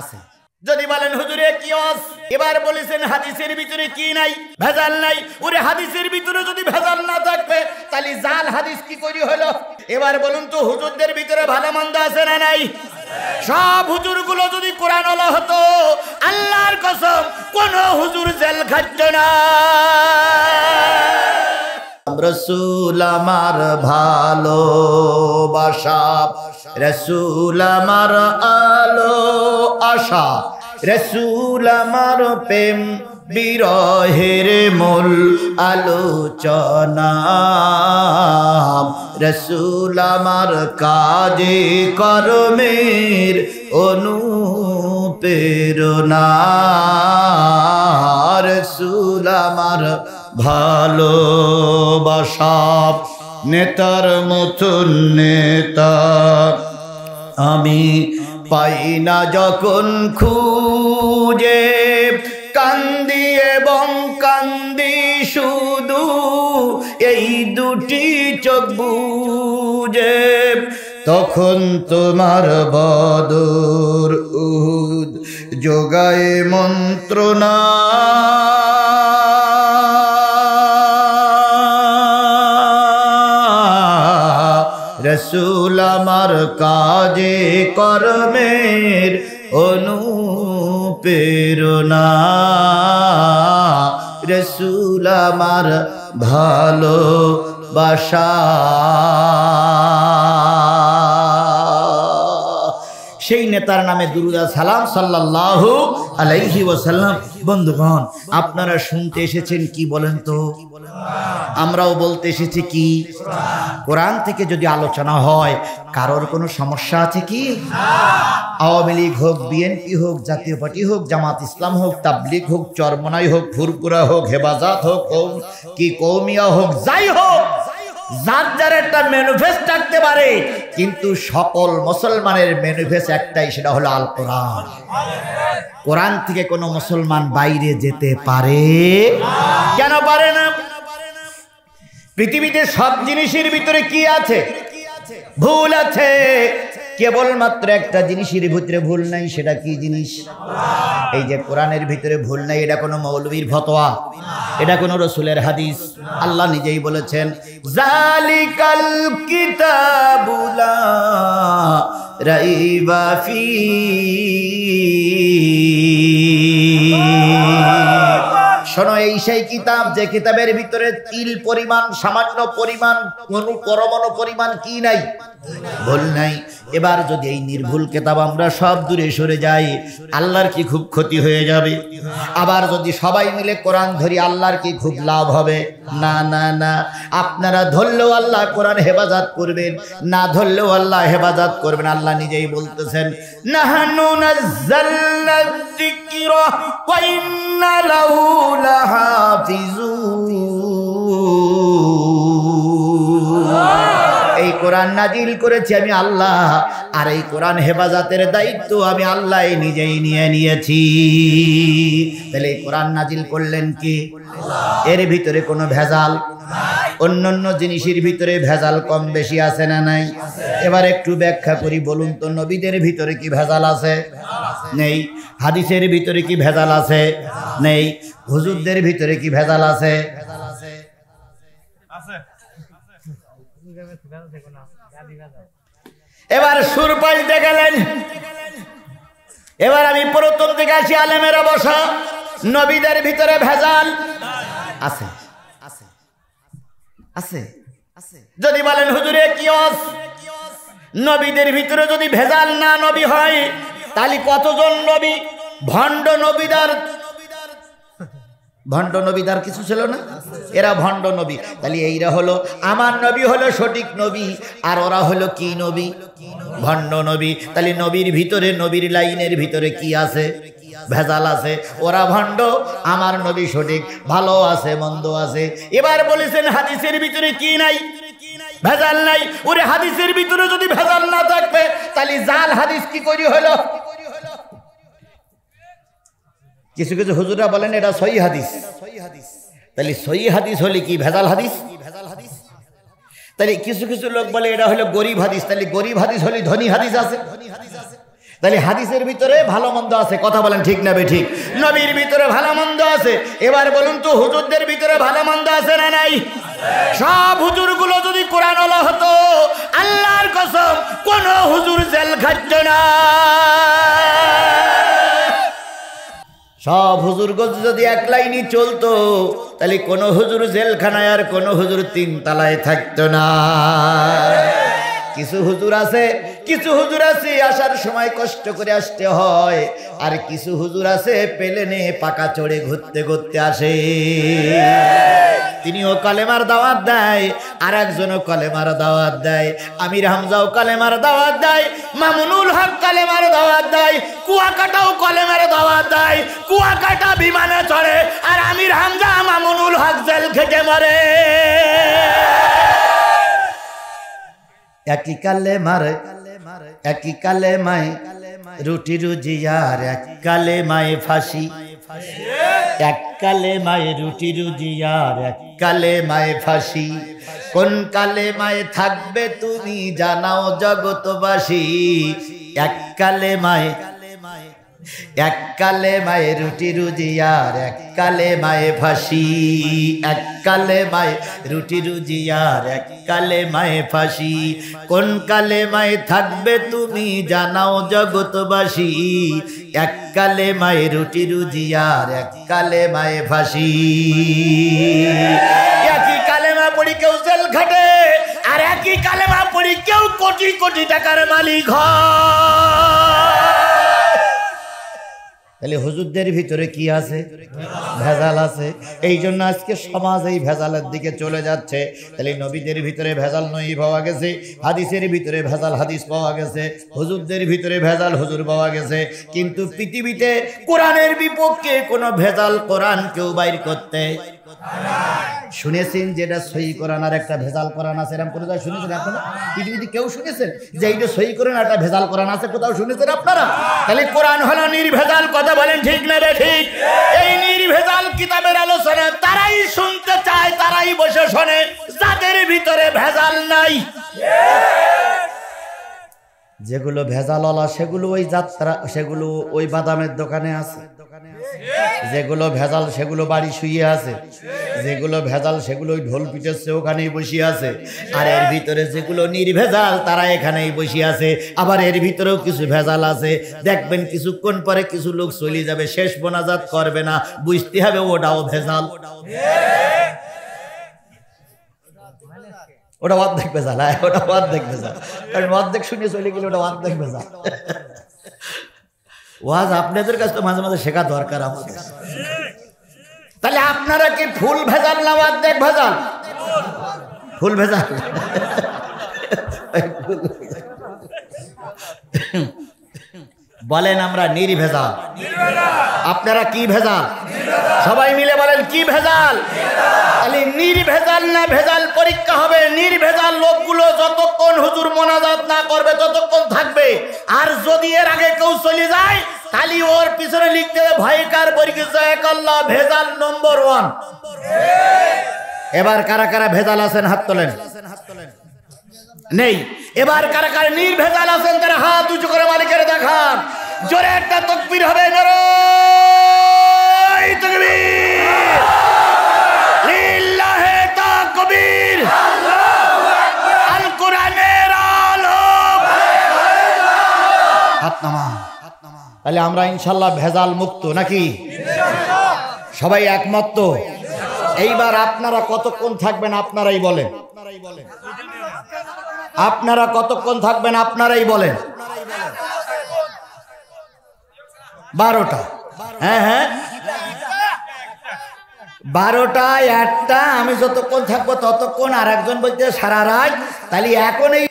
আছে। যদি বলেন হুজুরে কিয়াস, এবার বলেছেন হাদিসের ভিতরে কি নাই? ভেজাল নাই। ওরে হাদিসের ভিতরে যদি ভেজাল না থাকবে তাহলে জাল হাদিস কি করে হলো? এবার বলুন তো হুজুরদের ভিতরে ভালো মন্দ আছে না নাই? সব হুজুরগুলো যদি কোরআন ওয়ালা হতো, আল্লাহর কসম কোন হুজুর জেল খাটতো না। রাসূল আমার ভালোবাসা, রাসূল আমার আলো আশা, রাসূল আমার প্রেম বিরহের মূল আলোচনা, রাসূল আমার কাজে কর্মের অনুপ্রেরণা, রাসূল আমার ভালোবাসা। নেতার মতন নেতা আমি পাই না যখন খুঁজে, কান্দি এবং কান্দি শুধু এই দুটি চোখ বুজে, তখন তোমার বদর উহুদ যোগায় মন্ত্রণা, রাসূল আমার কাজে কর্মের অনুপ্রেরণা, রাসূল আমার ভালোবাসা। সেই নেতার নামে দুরূদ সালাম সাল্লাল্লাহু আলাইহি ওয়াসাল্লাম। বন্ধুগণ, আপনারা শুনতে এসেছেন কি বলেন তো? আমরাও বলতে এসেছি কি? কোরআন থেকে যদি আলোচনা হয় কারোর কোনো সমস্যা আছে কি? আওয়ামী লীগ হোক, বিএনপি হোক, জাতীয় পার্টি হোক, জামাত ইসলাম হোক, তাবলীগ হোক, চরমনাই হোক, ফুরপুরা হোক, হেফাজত হোক, কি কৌমিয়া হোক, যাই হোক, যার যার একটা ম্যানিফেস্ট থাকতে পারে, কিন্তু সকল মুসলমানের ম্যানিফেস্ট একটাই, সেটা হলো আল কোরআন। কোরআন থেকে কোনো মুসলমান বাইরে যেতে পারে? কেন পারে না? পৃথিবীতে সব জিনিসের ভিতরে কি আছে? ভুল আছে। কেবলমাত্র একটা জিনিসের ভিতরে ভুল নাই, সেটা কি জিনিস? এই যে কোরআনের ভিতরে ভুল নাই, এটা কোনো মৌলবীর ফতোয়া, এটা কোনো রাসূলের হাদিস। আল্লাহ নিজেই বলেছেন, জালিকাল কিতাবু লা রাইবা ফি। শোনো, এই সেই কিতাব যে কিতাবের ভিতরে তিল পরিমাণ, সামান্য পরিমাণ, কোনো পরমাণু পরিমাণ কি নাই? ভুল নাই। এবার যদি এই নির্ভুল কিতাব আমরা সব দূরে সরে যাই, আল্লাহর কি খুব ক্ষতি হয়ে যাবে? আবার যদি সবাই মিলে কোরআন ধরি, আল্লাহর কি খুব লাভ হবে? না না না। আপনারা ধরলেও আল্লাহ কোরআন হেফাজত করবেন, না ধরলেও আল্লাহ হেফাজত করবেন। আল্লাহ নিজেই বলতেছেন, নাহনু নাযালনা যিকরা ওয়া ইন্না লাহু লাহাফিজুন। এই কোরআন নাজিল করেছি আমি আল্লাহ, আর এই কোরআন হেফাজতের দায়িত্ব আমি আল্লাহ নিজেই নিয়ে নিয়েছি। তাহলে এই কোরআন নাজিল করলেন কি? এর ভিতরে কোনো ভেজাল? অন্যান্য জিনিসের ভিতরে ভেজাল কম বেশি আছে না নাই? এবার একটু ব্যাখ্যা করি। বলুন তো, নবীদের ভিতরে কি ভেজাল আছে? নেই। হাদিসের ভিতরে কি ভেজাল আছে? নেই। হুজুরদের ভিতরে কি ভেজাল আছে? এবার সুর পাল্টে গেলেন। এবার আমি প্রথম থেকে আসি, আলেমেরা বসা। নবীদের ভিতরে ভেজাল আছে? আছে আছে আছে। যদি বলেন হুজুরে কিয়াস, নবীদের ভিতরে যদি ভেজাল না নবী হয়, তাহলে কতজন নবী? ভণ্ড নবীদার, ভণ্ড নবীদার কিছু ছিল না? এরা ভণ্ড নবী। তাহলে এইরা হলো, আমার নবী হলো সঠিক নবী, আর ওরা হলো কি নবী? ভণ্ড নবী। তাহলে নবীর ভিতরে, নবীর লাইনের ভিতরে কি আছে? ভেজাল আছে। ওরা ভণ্ড, আমার নবী সঠিক। ভালো আছে, মন্দ আছে। এবার বলেছেন হাদিসের ভিতরে কি নাই? ভেজাল নাই। ওরে হাদিসের ভিতরে যদি ভেজাল না থাকবে তাহলে জাল হাদিস কি করে হলো? কিছু কিছু হুজুরা বলেন এটা সহিহ হাদিস। তাহলে সহিহ হাদিস হলে কি ভেজাল হাদিস? তাহলে কিছু কিছু লোক বলে এটা হলো গরিব হাদিস। তাহলে গরিব হাদিস হলে ধনী হাদিস আছে। তাহলে হাদিসের ভিতরে ভালো মন্দ আছে, কথা বলেন ঠিক না বেঠিক? নবীর ভিতরে ভালো মন্দ আছে। এবার বলুন তো হুজুরদের ভিতরে ভালো মন্দ আছে না নাই? সব হুজুরগুলো যদি কোরআনওয়ালা হতো, আল্লাহর কসম কোন হুজুর জেল খাটত না। সব হুজুরগঞ্জ যদি এক লাইনই চলতো, তাহলে কোন হুজুর জেলখানায় আর কোন হুজুর 3 তলায় থাকতো না। কিছু হুজুর আছে, কিছু হুজুর আছে আসার সময় কষ্ট করে আসতে হয়, আর কিছু হুজুর আছে প্লেনে পাকা চড়ে ঘুরতে ঘুরতে আসে। তিনিও কলেমার দাওয়াত দেয়, আর একজনও কলেমার দাওয়াত দেয়। আমির হামজাও কলেমার দাওয়াত দেয়, মামুনুল হক কলেমার দাওয়াত দেয়, কুয়াকাটাও কলেমার দাওয়াত দেয়। কুয়াকাটা বিমানে চড়ে, আর আমির হামজা মামুনুল হক জেল খেটে মরে। একই কালেমায়, একই কালেমায় রুটি রুজিয়ার, এক কালেমায় ফাঁসি। এক কালেমায় রুটি রুজিয়ার, এক কালেমায় ফাঁসি। কোন কালেমায় থাকবে তুমি জানাও জগতবাসী। এক কালেমায়, এক কালেমায় রুটি রুজিয়ার, এক কালেমায় ফাঁসি। এক কালেমায় রুটি রুজিয়ার, এক কালেমায় ফাঁসি। কোন কালেমায় থাকবে তুমি জানাও জগতবাসী। এক কালেমায় রুটি রুজিয়ার, এক কালেমায় ফাঁসি। একই কালেমা পড়ি কেউ জেল খাটে, আর একই কালেমা পড়ি কেউ কোটি কোটি টাকার মালিক হয়। তাহলে হুজুরদের ভিতরে কি আছে? ভেজাল আছে। এই জন্য আজকে সমাজ এই ভেজালের দিকে চলে যাচ্ছে। তাহলে নবীদের ভিতরে ভেজাল নবী পাওয়া গেছে, হাদিসের ভিতরে ভেজাল হাদিস পাওয়া গেছে, হুজুরদের ভিতরে ভেজাল হুজুর পাওয়া গেছে। কিন্তু পৃথিবীতে কোরআনের বিপক্ষে কোনো ভেজাল কোরআন কেউ বাইর করতে শুনেছেন? যেটা সহি কোরআন আর একটা ভেজাল কোরআন আছে, এরকম কোনো জায়গায় শুনেছেন আপনারা? পৃথিবীতে কেউ শুনেছেন যে এইটা সহি কোরআন আর একটা ভেজাল কোরআন আছে? কোথাও শুনেছেন আপনারা? তাহলে কোরআন হলো নির্ভেজাল, কথা বলেন ঠিক না রে ঠিক? এই নির্ভেজাল কিতাবের আলোচনা তারাই শুনতে চায়, তারাই বসে শোনে যাদের ভিতরে ভেজাল নাই। যেগুলো ভেজালওয়ালা সেগুলো ওই যাত্রা, সেগুলো ওই বাদামের দোকানে আছে। যেগুলো ভেজাল সেগুলো বাড়ি শুয়ে আছে। যেগুলো ভেজাল সেগুলো ওই ঢোল পিটেছে ওখানেই বসে আছে। আর এর ভিতরে যেগুলো নির্ভেজাল তারা এখানেই বসে আছে। আবার এর ভিতরেও কিছু ভেজাল আছে। দেখবেন কিছুক্ষণ পরে কিছু লোক চলে যাবে, শেষ মোনাজাত করবে না, বুঝতে হবে ওটাও ভেজাল। ওটা অর্ধেক ভেজাল, ওটা অর্ধেক ভেজাল, কারণ অর্ধেক শুনে চলে গেলে ওটা অর্ধেক ভেজাল। ওয়াজ আপনাদের কাছে তো মাঝে মাঝে শেখা দরকার আমাদের। তাহলে আপনারা কি ফুল ভেজাল না অর্ধেক ভেজাল? ফুল ভেজাল। বলেন আমরা নির্ভেজাল। আপনারা কি ভেজাল? সবাই মিলে বলেন কি ভেজাল? তাহলে নির্ভেজাল না ভেজাল পরীক্ষা হবে। নির্ভেজাল লোকগুলো যতক্ষণ হুজুর মোনাজাত না করবে ততক্ষণ থাকবে। আর যদি এর আগে কেউ চলে যায় তাহলে ওর পিছনে লিখতে হবে ভয়কার পরীক্ষা এক আল্লাহ ভেজাল নম্বর 1। এবার কারা কারা ভেজাল আছেন হাত তোলেন। নেই। এবার কারা কারা নির্ভেজাল আছেন তারা হাত উঁচু করে মালিকের দেখান। জোরে একটা তাকবীর হবে। নারায়ে তাকবীর, লিল্লাহে তাকবীর, আল কোরআনের আলো। হাত নামা। তাহলে আমরা ইনশাআল্লাহ ভেজাল মুক্ত নাকি? সবাই একমত তো? এইবার আপনারা কতক্ষণ থাকবেন আপনারাই বলেন। আপনারা কতক্ষণ থাকবেন আপনারাই বলেন। 12টা। হ্যাঁ হ্যাঁ 12টা 1টা। আমি যতক্ষণ থাকবো ততক্ষণ। আর একজন বলতে সারা রাত। তাহলে এখন এই